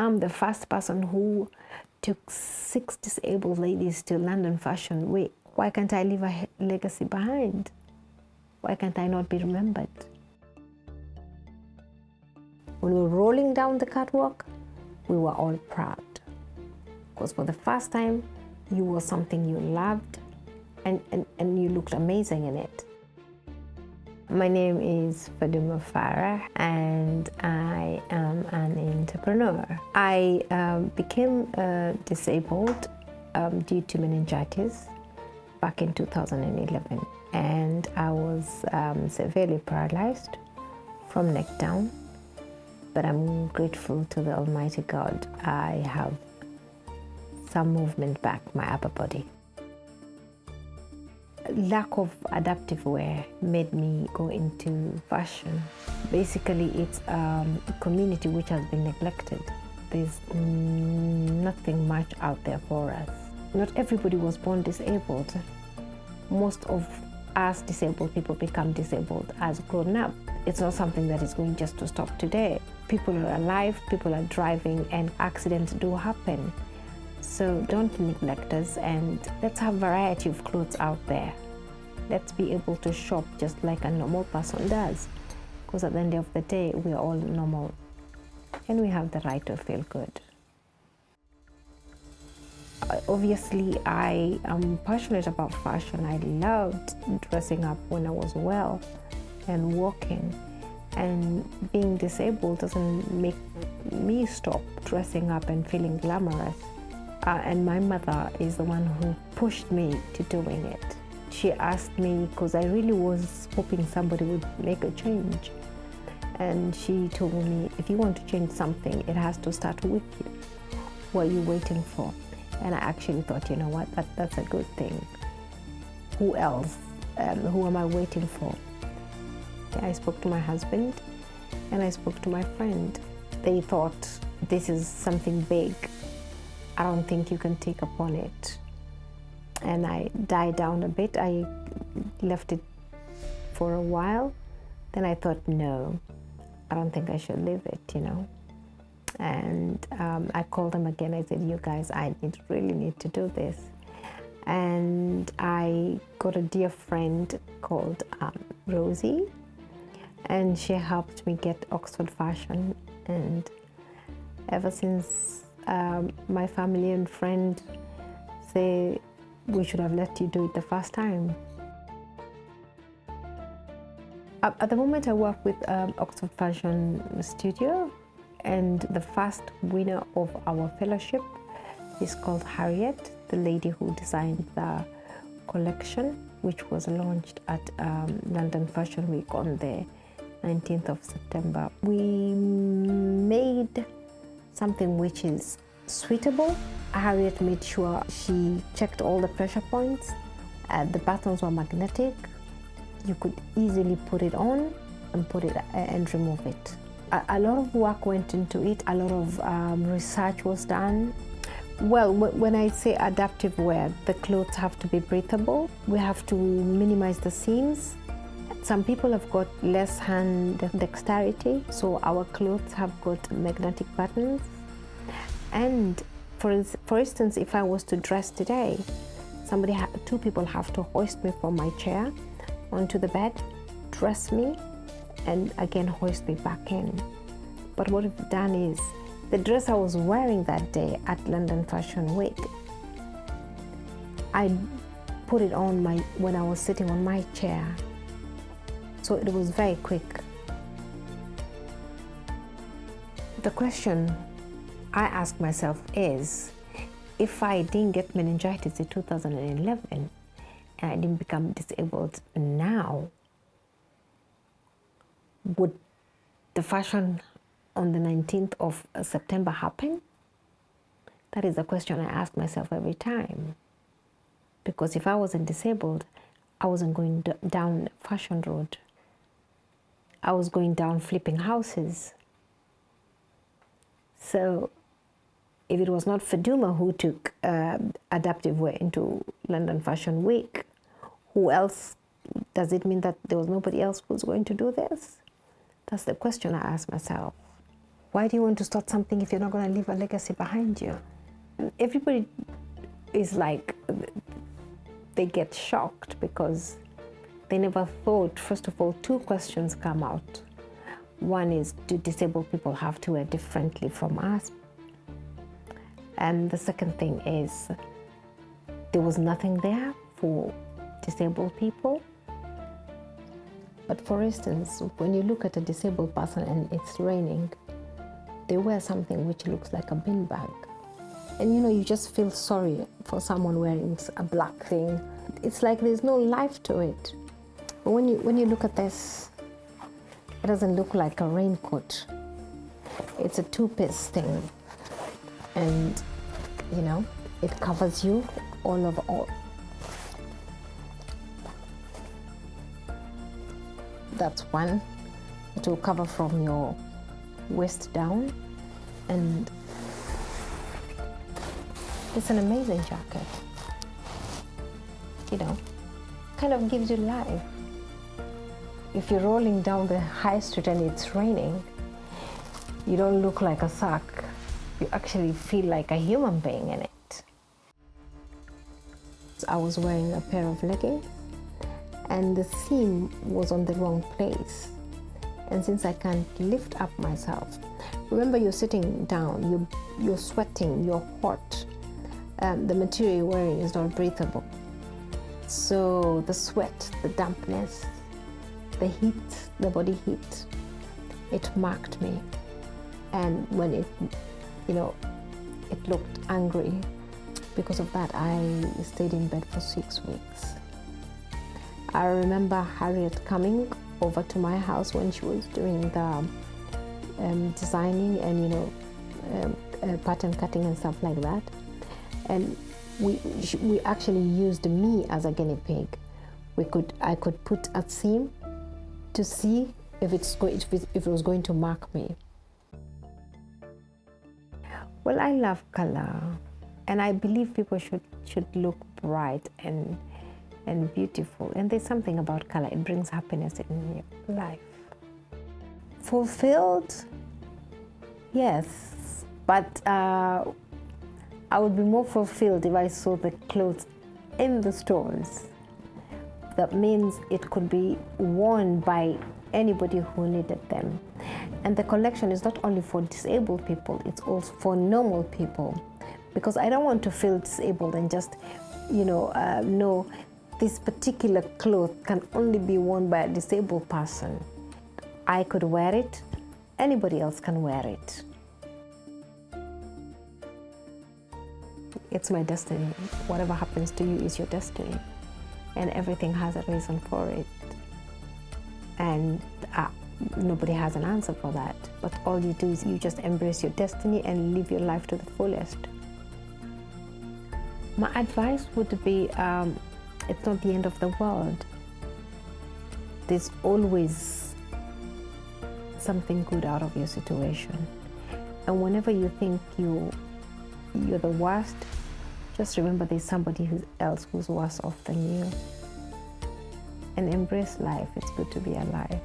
I'm the first person who took 6 disabled ladies to London Fashion Week. Why can't I leave a legacy behind? Why can't I not be remembered? When we were rolling down the catwalk, we were all proud. Because for the first time, you were something you loved and you looked amazing in it. My name is Faduma Farah and I am an entrepreneur. I became disabled due to meningitis back in 2011, and I was severely paralyzed from neck down. But I'm grateful to the Almighty God. I have some movement back my upper body. Lack of adaptive wear made me go into fashion. Basically, it's a community which has been neglected. There's nothing much out there for us. Not everybody was born disabled. Most of us disabled people become disabled as grown up. It's not something that is going just to stop today. People are alive, people are driving, and accidents do happen. So don't neglect us, and let's have variety of clothes out there. Let's be able to shop just like a normal person does, because at the end of the day, we are all normal and we have the right to feel good. Obviously, I am passionate about fashion. I loved dressing up when I was well and walking, and being disabled doesn't make me stop dressing up and feeling glamorous. And my mother is the one who pushed me to doing it. She asked me, because I really was hoping somebody would make a change. And she told me, if you want to change something, it has to start with you. What are you waiting for? And I actually thought, you know what, that's a good thing. Who else? Who am I waiting for? I spoke to my husband and I spoke to my friend. They thought, this is something big. I don't think you can take upon it. And I died down a bit. I left it for a while. Then I thought, no, I don't think I should leave it, you know. And I called them again. I said, you guys, I really need to do this. And I got a dear friend called Rosie, and she helped me get Oxford Fashion. And ever since my family and friend say, we should have let you do it the first time. At the moment, I work with Oxford Fashion Studio, and the first winner of our fellowship is called Harriet, the lady who designed the collection, which was launched at London Fashion Week on the 19th of September. We made something which is suitable. Harriet made sure she checked all the pressure points. The buttons were magnetic. You could easily put it on and put it and remove it. A lot of work went into it. A lot of research was done. Well, when I say adaptive wear, the clothes have to be breathable. We have to minimize the seams. Some people have got less hand dexterity, so our clothes have got magnetic buttons. And for instance, if I was to dress today, two people have to hoist me from my chair onto the bed, dress me, and again hoist me back in. But what we've done is, the dress I was wearing that day at London Fashion Week, I put it on when I was sitting on my chair. So it was very quick. The question I ask myself is, if I didn't get meningitis in 2011 and I didn't become disabled now, would the fashion on the 19th of September happen? That is the question I ask myself every time. Because if I wasn't disabled, I wasn't going down fashion road. I was going down flipping houses. So if it was not Faduma who took adaptive wear into London Fashion Week, who else? Does it mean that there was nobody else who was going to do this? That's the question I ask myself. Why do you want to start something if you're not going to leave a legacy behind you? Everybody is like, they get shocked because they never thought. First of all, two questions come out. One is, do disabled people have to wear differently from us? And the second thing is, there was nothing there for disabled people. But for instance, when you look at a disabled person and it's raining, they wear something which looks like a bin bag. And you know, you just feel sorry for someone wearing a black thing. It's like there's no life to it. But when you look at this, it doesn't look like a raincoat. It's a two-piece thing. And, you know, it covers you all over all. That's one. It will cover from your waist down. And it's an amazing jacket. You know, kind of gives you life. If you're rolling down the high street and it's raining, you don't look like a sack. You actually feel like a human being in it. I was wearing a pair of leggings and the seam was on the wrong place. And since I can't lift up myself, remember you're sitting down, you're sweating, you're hot. The material you're wearing is not breathable. So the sweat, the dampness, the heat, the body heat, it marked me. And when it, you know, it looked angry. Because of that, I stayed in bed for 6 weeks. I remember Harriet coming over to my house when she was doing the designing and, you know, pattern cutting and stuff like that. And we actually used me as a guinea pig. I could put a seam to see if it was going to mark me. Well, I love color, and I believe people should look bright and beautiful. And there's something about color; it brings happiness in your life. Fulfilled, yes, but I would be more fulfilled if I saw the clothes in the stores. That means it could be worn by anybody who needed them. And the collection is not only for disabled people, it's also for normal people. Because I don't want to feel disabled and just, you know this particular cloth can only be worn by a disabled person. I could wear it, anybody else can wear it. It's my destiny. Whatever happens to you is your destiny. And everything has a reason for it. And nobody has an answer for that. But all you do is you just embrace your destiny and live your life to the fullest. My advice would be, it's not the end of the world. There's always something good out of your situation. And whenever you think you're the worst, just remember there's somebody else who's worse off than you. And embrace life. It's good to be alive.